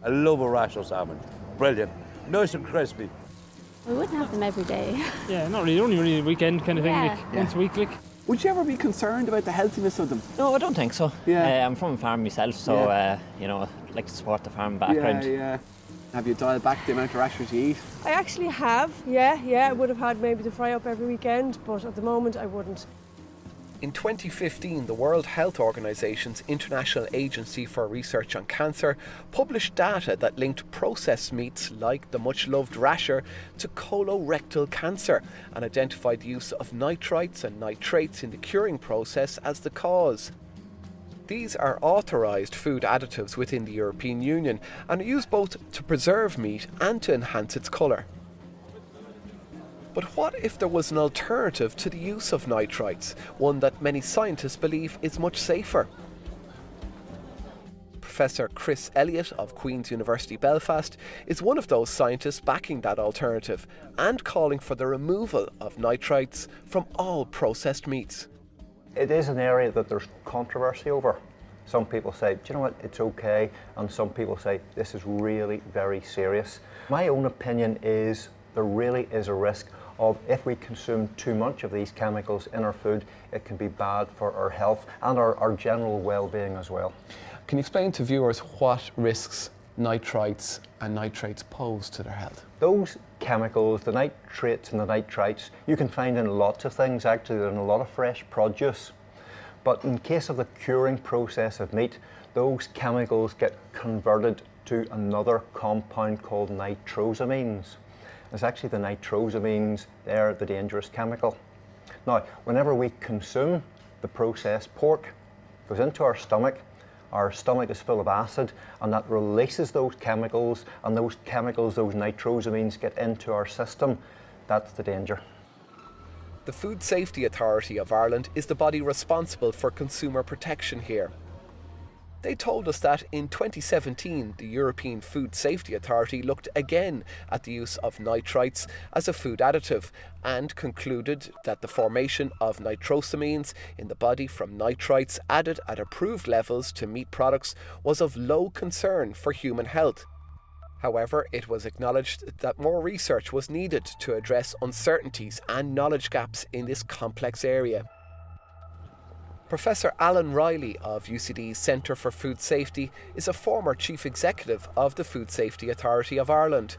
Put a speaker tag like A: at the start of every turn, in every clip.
A: I love a rasher salmon. Brilliant. Nice and crispy.
B: We wouldn't have them every day.
C: Yeah, not really, only really a weekend kind of thing, like once a week. Like.
D: Would you ever be concerned about the healthiness of them?
E: No, I don't think so.
D: Yeah.
E: I'm from a farm myself, so you know, I like to support the farm background.
D: Yeah. Have you dialed back the amount of rashers you eat?
F: I actually have, yeah. I would have had maybe the fry up every weekend, but at the moment I wouldn't.
G: In 2015, the World Health Organization's International Agency for Research on Cancer published data that linked processed meats like the much-loved rasher to colorectal cancer and identified the use of nitrites and nitrates in the curing process as the cause. These are authorised food additives within the European Union and are used both to preserve meat and to enhance its colour. But what if there was an alternative to the use of nitrites, one that many scientists believe is much safer? Professor Chris Elliott of Queen's University Belfast is one of those scientists backing that alternative and calling for the removal of nitrites from all processed meats.
H: It is an area that there's controversy over. Some people say, do you know what, it's okay, and some people say this is really very serious. My own opinion is there really is a risk of if we consume too much of these chemicals in our food, it can be bad for our health and our general well-being as well.
D: Can you explain to viewers what risks nitrites and nitrates pose to their health?
H: Those chemicals, the nitrates and the nitrites, you can find in lots of things actually, in a lot of fresh produce. But in case of the curing process of meat, those chemicals get converted to another compound called nitrosamines. It's actually the nitrosamines, they're the dangerous chemical. Now, whenever we consume the processed pork, it goes into our stomach is full of acid, and that releases those chemicals, and those chemicals, those nitrosamines, get into our system. That's the danger.
G: The Food Safety Authority of Ireland is the body responsible for consumer protection here. They told us that in 2017, the European Food Safety Authority looked again at the use of nitrites as a food additive and concluded that the formation of nitrosamines in the body from nitrites added at approved levels to meat products was of low concern for human health. However, it was acknowledged that more research was needed to address uncertainties and knowledge gaps in this complex area. Professor Alan Riley of UCD's Centre for Food Safety is a former Chief Executive of the Food Safety Authority of Ireland.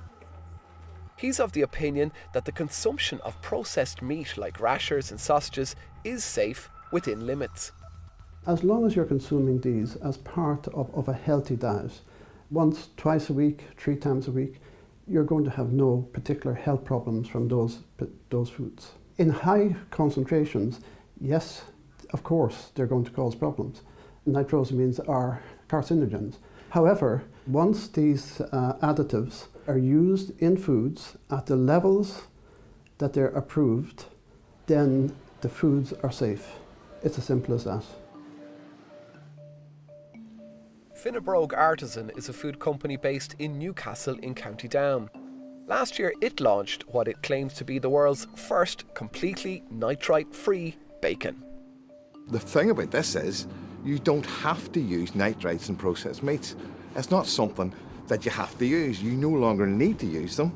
G: He's of the opinion that the consumption of processed meat like rashers and sausages is safe within limits.
I: As long as you're consuming these as part of a healthy diet, once, twice a week, 3 times a week, you're going to have no particular health problems from those foods. In high concentrations, yes, of course, they're going to cause problems. Nitrosamines are carcinogens. However, once these additives are used in foods at the levels that they're approved, then the foods are safe. It's as simple as that.
G: Finnebrogue Artisan is a food company based in Newcastle in County Down. Last year it launched what it claims to be the world's first completely nitrite-free bacon.
J: The thing about this is you don't have to use nitrites in processed meats. It's not something that you have to use. You no longer need to use them.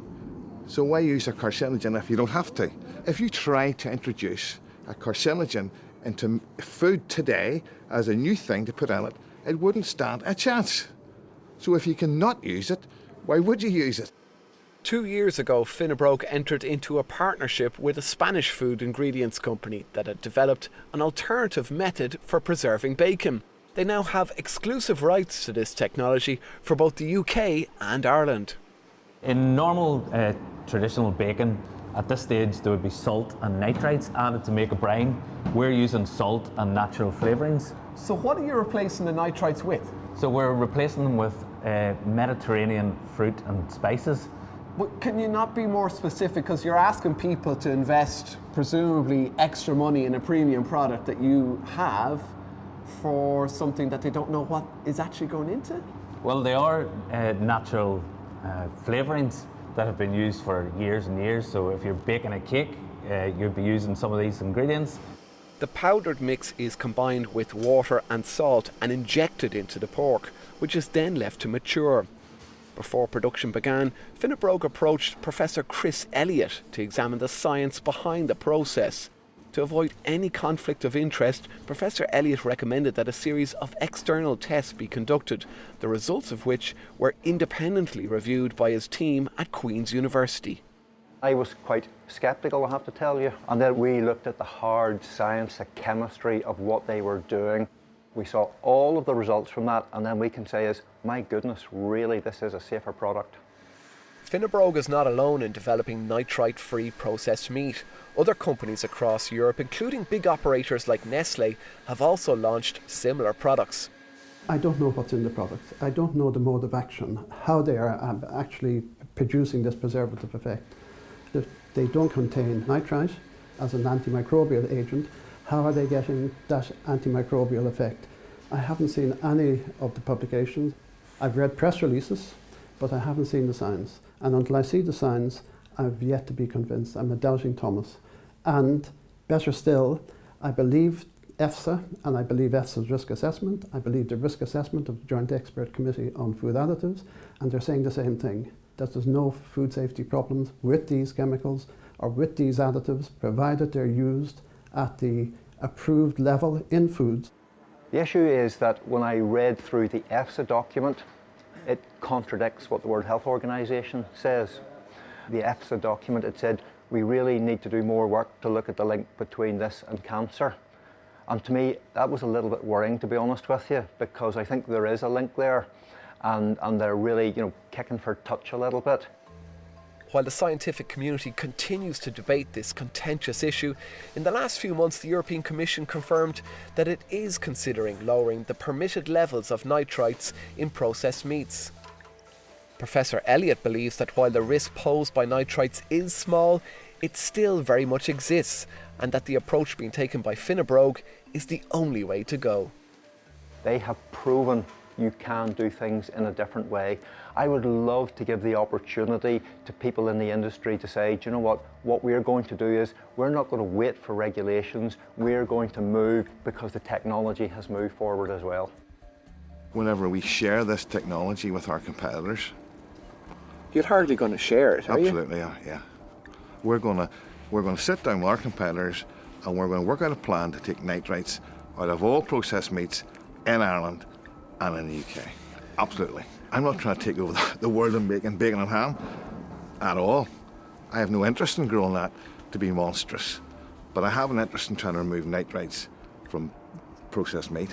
J: So why use a carcinogen if you don't have to? If you try to introduce a carcinogen into food today as a new thing to put in it, it wouldn't stand a chance. So if you cannot use it, why would you use it?
G: 2 years ago, Finnebrogue entered into a partnership with a Spanish food ingredients company that had developed an alternative method for preserving bacon. They now have exclusive rights to this technology for both the UK and Ireland.
K: In normal traditional bacon, at this stage there would be salt and nitrites added to make a brine. We're using salt and natural flavourings.
D: So what are you replacing the nitrites with?
K: So we're replacing them with Mediterranean fruit and spices.
D: But can you not be more specific? Because you're asking people to invest presumably extra money in a premium product that you have for something that they don't know what is actually going into?
K: Well, they are natural flavourings that have been used for years and years. So if you're baking a cake, you'd be using some of these ingredients.
G: The powdered mix is combined with water and salt and injected into the pork, which is then left to mature. Before production began, Finnebrogue approached Professor Chris Elliott to examine the science behind the process. To avoid any conflict of interest, Professor Elliott recommended that a series of external tests be conducted, the results of which were independently reviewed by his team at Queen's University.
H: I was quite sceptical, I have to tell you. And then we looked at the hard science, the chemistry of what they were doing. We saw all of the results from that, and then we can say is, my goodness, really, this is a safer product.
G: Finnebrogue is not alone in developing nitrite-free processed meat. Other companies across Europe, including big operators like Nestlé, have also launched similar products.
I: I don't know what's in the products. I don't know the mode of action, how they are actually producing this preservative effect. If they don't contain nitrite as an antimicrobial agent, how are they getting that antimicrobial effect? I haven't seen any of the publications. I've read press releases, but I haven't seen the science. And until I see the science, I've yet to be convinced. I'm a doubting Thomas. And better still, I believe EFSA, and I believe EFSA's risk assessment. I believe the risk assessment of the Joint Expert Committee on Food Additives, and they're saying the same thing, that there's no food safety problems with these chemicals or with these additives, provided they're used at the approved level in foods.
H: The issue is that when I read through the EFSA document, it contradicts what the World Health Organization says. The EFSA document, it said, we really need to do more work to look at the link between this and cancer. And to me, that was a little bit worrying, to be honest with you, because I think there is a link there, and they're really, kicking for touch a little bit.
G: While the scientific community continues to debate this contentious issue, in the last few months the European Commission confirmed that it is considering lowering the permitted levels of nitrites in processed meats. Professor Elliott believes that while the risk posed by nitrites is small, it still very much exists, and that the approach being taken by Finnebrogue is the only way to go.
H: They have proven you can do things in a different way. I would love to give the opportunity to people in the industry to say, do you know what we're going to do is, we're not going to wait for regulations, we're going to move because the technology has moved forward as well.
J: Whenever we share this technology with our competitors,
G: You're hardly going to share it, are you?
J: absolutely, yeah. We're going to sit down with our competitors and we're going to work out a plan to take nitrites out of all processed meats in Ireland and in the UK. Absolutely. I'm not trying to take over the world in bacon and ham at all. I have no interest in growing that to be monstrous, but I have an interest in trying to remove nitrites from processed meat.